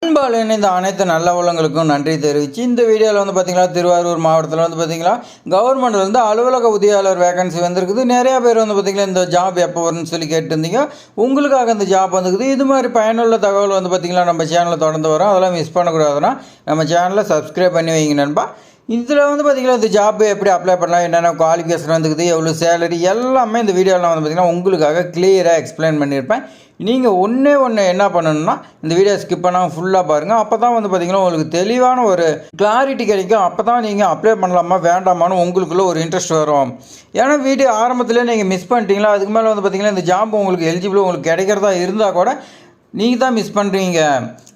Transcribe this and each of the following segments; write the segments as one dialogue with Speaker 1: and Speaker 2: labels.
Speaker 1: அன்பால் இணைந்த அனைத்து நல்ல உள்ளங்களுக்கும் நன்றி தெரிவித்து இந்த வீடியோவில் வந்து பார்த்திங்கன்னா திருவாரூர் மாவட்டத்தில் வந்து பார்த்திங்கன்னா கவர்மெண்ட்லேருந்து அலுவலக உதவியாளர் வேகன்சி வந்திருக்குது. நிறையா பேர் வந்து பார்த்திங்கன்னா இந்த ஜாப் எப்போ வரும்னு சொல்லி கேட்டிருந்தீங்க. உங்களுக்காக இந்த ஜாப் வந்துருக்குது. இது மாதிரி பயனுள்ள தகவல் வந்து பார்த்திங்கன்னா நம்ம சேனலில் தொடர்ந்து வரோம். அதெல்லாம் மிஸ் பண்ணக்கூடாதுன்னா நம்ம சேனலை சப்ஸ்கிரைப் பண்ணி வைங்க நண்பா. இதில் வந்து பார்த்திங்கன்னா இந்த ஜாப் எப்படி அப்ளை பண்ணலாம், என்னென்ன குவாலிஃபிகேஷன் வந்துக்குது, எவ்வளோ சேலரி, எல்லாமே இந்த வீடியோவில் வந்து பார்த்திங்கன்னா உங்களுக்காக கிளியராக எக்ஸ்பிளைன் பண்ணியிருப்பேன். நீங்கள் ஒன்றே என்ன பண்ணணும்னா இந்த வீடியோ ஸ்கிப் பண்ணாமல் ஃபுல்லாக பாருங்கள். அப்போ தான் வந்து பார்த்திங்கன்னா உங்களுக்கு தெளிவான ஒரு கிளாரிட்டி கிடைக்கும். அப்போ தான் நீங்கள் அப்ளை பண்ணலாமா வேண்டாமான்னு உங்களுக்குள்ளே ஒரு இன்ட்ரெஸ்ட் வரும். ஏன்னா வீடியோ ஆரம்பத்துலேயே நீங்கள் மிஸ் பண்ணிட்டீங்களா, அதுக்கு மேலே வந்து பார்த்திங்கன்னா இந்த ஜாப் உங்களுக்கு எலிஜிபிள் உங்களுக்கு கிடைக்கிறதா இருந்தால் கூட நீங்கள் தான் மிஸ் பண்ணுறீங்க.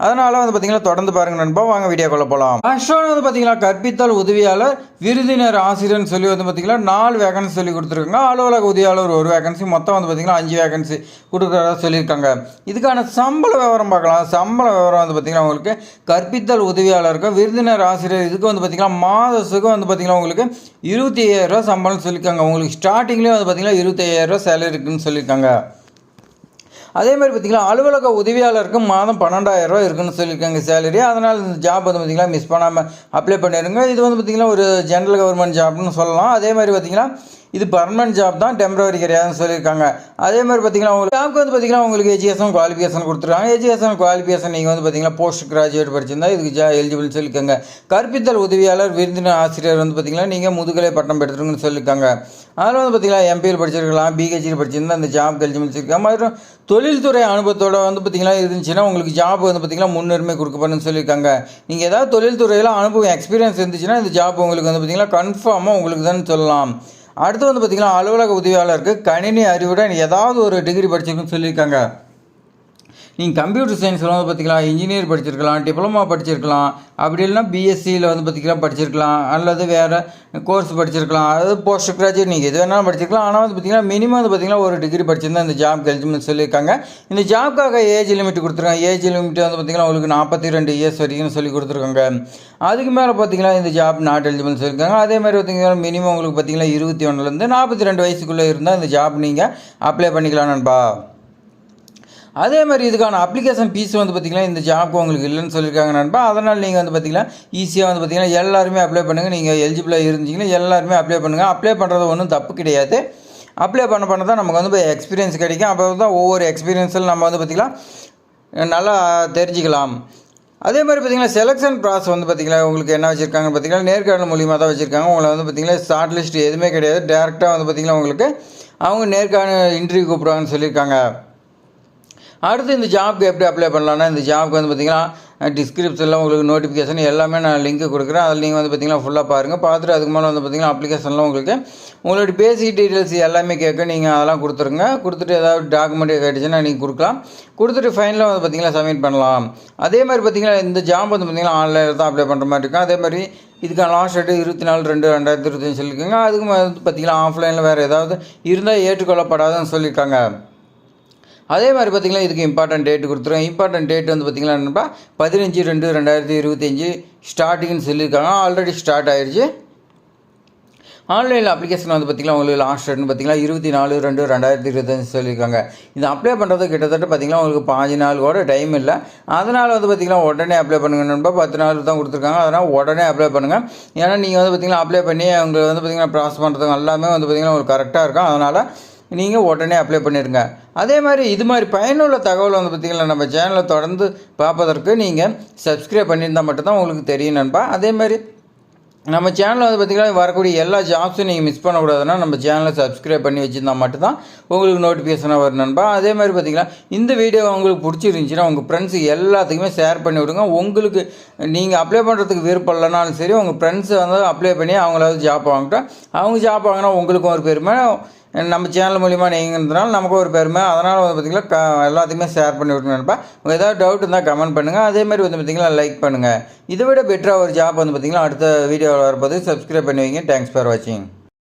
Speaker 1: அதனால் வந்து பார்த்திங்கன்னா தொடர்ந்து பாருங்கள் நண்பா. வாங்க வீடியோக்குள்ளே போகலாம். ஃபர்ஸ்ட் வந்து பார்த்திங்கன்னா கற்பித்தல் உதவியாளர் விருதினர் ஆசிரியர்னு சொல்லி வந்து பார்த்திங்கன்னா 4 வேகன்சி சொல்லி கொடுத்துருக்காங்க. அலுவலக உதவியாளர் 1 வேகன்சி, மொத்தம் வந்து பார்த்திங்கன்னா 5 வேகன்சி கொடுக்குறதா சொல்லியிருக்காங்க. இதுக்கான சம்பள விவரம் பார்க்கலாம். சம்பள விவரம் வந்து பார்த்திங்கன்னா உங்களுக்கு கற்பித்தல் உதவியாளருக்கு விருதினர் ஆசிரியர் இதுக்கு வந்து பார்த்திங்கன்னா மாதத்துக்கு வந்து பார்த்திங்கன்னா உங்களுக்கு 25,000 ரூபா சம்பளம்னு சொல்லியிருக்காங்க. உங்களுக்கு ஸ்டார்டிங்லேயே வந்து பார்த்திங்கன்னா 25,000 ரூபா சேலரி இருக்குதுன்னு சொல்லியிருக்காங்க. அதே மாதிரி பார்த்திங்கன்னா அலுவலக உதவியாளருக்கு மாதம் 12,000 ரூபா இருக்குன்னு சொல்லியிருக்காங்க சேலரி. அதனால் இந்த ஜாப் வந்து பார்த்திங்கன்னா மிஸ் பண்ணாமல் அப்ளை பண்ணிடுங்க. இது வந்து பார்த்திங்கன்னா ஒரு ஜென்ரல் கவர்மெண்ட் ஜாப்னு சொல்லலாம். அதே மாதிரி பார்த்திங்கன்னா இது பர்மனன்ட் ஜாப் தான், டெம்பரவரி கிடையாதுன்னு சொல்லியிருக்காங்க. அதே மாதிரி பார்த்திங்கன்னா உங்களுக்கு ஜாப்க்கு வந்து பார்த்திங்கன்னா உங்களுக்கு எஜுகேஷன் குவாலிஃபிகேஷன் கொடுத்துருக்காங்க. எஜுகேஷன் குவாலிஃபிகேஷன் நீங்கள் வந்து பார்த்திங்கன்னா போஸ்ட் கிராஜுவேட் படிச்சிருந்தா இதுக்கு எலிஜிபிள் சொல்லியிருக்காங்க. கற்பித்தல் உதவியாளர் விருந்தினர் ஆசிரியர் வந்து பார்த்திங்கன்னா நீங்கள் முதுகலை பட்டம் பெற்றுருங்கன்னு சொல்லியிருக்காங்க. அதில் வந்து பார்த்திங்கன்னா எம்பிஎல் படிச்சிருக்கலாம், பிஹெச்டி படிச்சிருந்தா அந்த ஜாப் எலிஜிபிள் சொல்லியிருக்காங்க. மற்றும் தொழில்துறை அனுபவத்தோட வந்து பார்த்திங்கன்னா இருந்துச்சுன்னா உங்களுக்கு ஜாப் வந்து பார்த்திங்கன்னா முன்னுரிமை கொடுக்கப்படுன்னு சொல்லியிருக்காங்க. நீங்கள் ஏதாவது தொழில்துறையில் அனுபவம் எக்ஸ்பீரியன்ஸ் இருந்துச்சுன்னா இந்த ஜாப் உங்களுக்கு வந்து பார்த்திங்கன்னா கன்ஃபார்மாக உங்களுக்கு தான் சொல்லலாம். அடுத்து வந்து பார்த்திங்கன்னா அலுவலக உதவியாளருக்கு கணினி அறிவுடன் ஏதாவது ஒரு டிகிரி படிச்சிருக்குன்னு சொல்லியிருக்காங்க. நீங்கள் கம்ப்யூட்டர் சயின்ஸில் வந்து பார்த்திங்கன்னா இன்ஜினியர் படிச்சிருக்கலாம், டிப்ளமா படிச்சிருக்கலாம், அப்படி இல்லைனா பிஎஸ்சியில் வந்து பார்த்திங்கன்னா படிச்சிருக்கலாம், அல்லது வேறு கோர்ஸ் படிச்சிருக்கலாம், அதாவது போஸ்ட் கிராஜுவேட் நீங்கள் எது வேணாலும் படிச்சிருக்கலாம். ஆனால் வந்து பார்த்திங்கன்னா மினிமம் வந்து பார்த்திங்கன்னா ஒரு டிகிரி படிச்சிருந்தா இந்த ஜாப் எலிஜிபிள் சொல்லியிருக்காங்க. இந்த ஜாப்க்காக ஏஜ் லிமிட் கொடுத்துருக்காங்க. ஏஜ் லிமிட் வந்து பார்த்திங்கன்னா உங்களுக்கு 42 இயர்ஸ் வரைக்கும் சொல்லி கொடுத்துருக்காங்க. அதுக்கு மேலே பார்த்திங்கன்னா இந்த ஜாப் நாட் எலிஜிபிள் சொல்லியிருக்காங்க. அதே மாதிரி பார்த்திங்கன்னா மினிமம் உங்களுக்கு பார்த்திங்கன்னா 21லேருந்து 42 வயசுக்குள்ளே இருந்தால் இந்த ஜாப் நீங்கள் அப்ளை பண்ணிக்கலாம் நண்பா. அதே மாதிரி இதுக்கான அப்ளிகேஷன் ஃபீஸ் வந்து பார்த்திங்கன்னா இந்த ஜாப்க்கு உங்களுக்கு இல்லைன்னு சொல்லியிருக்காங்க நண்பா. அதனால் நீங்கள் வந்து பார்த்திங்கன்னா ஈஸியாக வந்து பார்த்திங்கன்னா எல்லாருமே அப்ளை பண்ணுங்கள். நீங்கள் எலிஜிபிளாக இருந்தீங்கன்னா எல்லாருமே அப்ளை பண்ணுங்கள். அப்ளை பண்ணுறது ஒன்றும் தப்பு கிடையாது. அப்ளை பண்ண தான் நமக்கு வந்து எக்ஸ்பீரியன்ஸ் கிடைக்கும். அப்போ தான் ஒவ்வொரு எக்ஸ்பீரியன்ஸில் நம்ம வந்து பார்த்திங்கன்னா நல்லா தெரிஞ்சுக்கலாம். அதே மாதிரி பார்த்திங்கன்னா செலெக்ஷன் ப்ராசஸ் வந்து பார்த்திங்கன்னா உங்களுக்கு என்ன வச்சுருக்காங்க பார்த்திங்கன்னா நேர்காணல் மூலியமாக தான் வச்சுருக்காங்க. உங்களை வந்து பார்த்திங்கன்னா ஷார்ட் லிஸ்ட் எதுவுமே கிடையாது. டேரெக்டாக வந்து பார்த்திங்கன்னா உங்களுக்கு அவங்க நேர்காணல் இன்டர்வியூ கூப்பிடுவாங்கன்னு சொல்லியிருக்காங்க. அடுத்து இந்த ஜாப்க்கு எப்படி அப்ளை பண்ணலான்னா இந்த ஜாப்க்கு வந்து பார்த்திங்கன்னா டிஸ்கிரிப்ஷனில் உங்களுக்கு நோட்டிஃபிகேஷன் எல்லாமே நான் லிங்க் கொடுக்குறேன். அதில் நீங்கள் வந்து பார்த்திங்கன்னா ஃபுல்லாக பாருங்கள். பார்த்துட்டு அதுக்கு மேலே வந்து பார்த்திங்கன்னா அப்ளிகேஷன்லாம் உங்களுக்கு உங்களுடைய பேசிக் டீட்டெயில்ஸ் எல்லாமே கேட்க நீங்கள் அதெல்லாம் கொடுத்துருங்க. கொடுத்துட்டு ஏதாவது டாக்குமெண்ட் கேட்டுச்சுன்னா நீங்கள் கொடுக்கலாம். கொடுத்துட்டு ஃபைனலாக வந்து பார்த்திங்கன்னா சப்மிட் பண்ணலாம். அதே மாதிரி பார்த்திங்கன்னா இந்த ஜாப் வந்து பார்த்திங்கன்னா ஆன்லைனில் தான் அப்ளை பண்ணுற மாதிரி இருக்கும். அதே மாதிரி இதுக்கான லாஸ்ட் டேட்டு 24/2/2025 சொல்லியிருக்காங்க. அதுக்கு வந்து பார்த்திங்கன்னா ஆஃப்லைனில் வேறு ஏதாவது இருந்தால் ஏற்றுக்கொள்ளப்படாதுன்னு சொல்லியிருக்காங்க. அதே மாதிரி பார்த்திங்கன்னா இதுக்கு இம்பார்ட்டன்ட் டேட் கொடுத்துருவோம். இம்பார்ட்டன்ட் டேட் வந்து பார்த்திங்கன்னா என்னப்பா 15/2/2025 ஸ்டார்டிங்னு சொல்லியிருக்காங்க. ஆல்ரெடி ஸ்டார்ட் ஆகிடுச்சு. ஆன்லைனில் அப்ளிகேஷன் வந்து பார்த்திங்கன்னா உங்களுக்கு லாஸ்ட் டேட்னு பார்த்திங்கன்னா 24/2/2025 சொல்லியிருக்காங்க. இது அப்ளை பண்ணுறது கிட்டத்தட்ட பார்த்திங்கன்னா உங்களுக்கு 5 நாள் கூட டைம் இல்லை. அதனால் வந்து பார்த்திங்கன்னா உடனே அப்ளை பண்ணுங்கள் நண்பா. 10 நாள் தான் கொடுத்துருக்காங்க. அதனால் உடனே அப்ளை பண்ணுங்கள். ஏன்னா நீங்கள் வந்து பார்த்திங்கன்னா அப்ளை பண்ணி அவங்க வந்து பார்த்திங்கன்னா ப்ராசஸ் பண்ணுறதுக்கு எல்லாமே வந்து பார்த்திங்கன்னா உங்களுக்கு கரெக்டாக இருக்கும். அதனால் நீங்கள் உடனே அப்ளை பண்ணிடுங்க. அதே மாதிரி இது மாதிரி பயனுள்ள தகவல் வந்து பார்த்திங்கன்னா நம்ம சேனலை தொடர்ந்து பார்ப்பதற்கு நீங்கள் சப்ஸ்கிரைப் பண்ணியிருந்தால் மட்டும்தான் உங்களுக்கு தெரியும் நண்பா. அதே மாதிரி நம்ம சேனலில் வந்து பார்த்திங்கன்னா வரக்கூடிய எல்லா ஜாப்ஸும் நீங்கள் மிஸ் பண்ணக்கூடாதுன்னா நம்ம சேனலை சப்ஸ்கிரைப் பண்ணி வச்சுருந்தால் மட்டும்தான் உங்களுக்கு நோட்டிஃபிகேஷனாக வரும் நண்பா. அதே மாதிரி பார்த்திங்கன்னா இந்த வீடியோ உங்களுக்கு பிடிச்சிருந்துச்சின்னா உங்கள் ஃப்ரெண்ட்ஸு எல்லாத்துக்குமே ஷேர் பண்ணி விடுங்க. உங்களுக்கு நீங்கள் அப்ளை பண்ணுறதுக்கு விருப்பம் இல்லைனாலும் சரி உங்கள் ஃப்ரெண்ட்ஸை வந்து அப்ளை பண்ணி அவங்களாவது ஜாப் வாங்கிட்டோம். அவங்க ஜாப் வாங்கினா உங்களுக்கும் ஒரு பெருமை, நம்ம சேனல் மூலிமா நீங்கிறதுனால நமக்கு ஒரு பெருமை. அதனால் வந்து பார்த்திங்கன்னா எல்லாத்தையுமே ஷேர் பண்ணி விட்டுருப்பா. உங்கள் ஏதாவது டவுட் இருந்தால் கமெண்ட் பண்ணுங்கள். அதே மாதிரி வந்து பார்த்திங்கன்னா லைக் பண்ணுங்கள். இதை விட பெட்டராக ஒரு ஜாப் வந்து பார்த்திங்கன்னா அடுத்த வீடியோவில் வரப்போது சப்ஸ்கிரைப் பண்ணி வைங்க. தேங்க்ஸ் ஃபார் வாட்சிங்.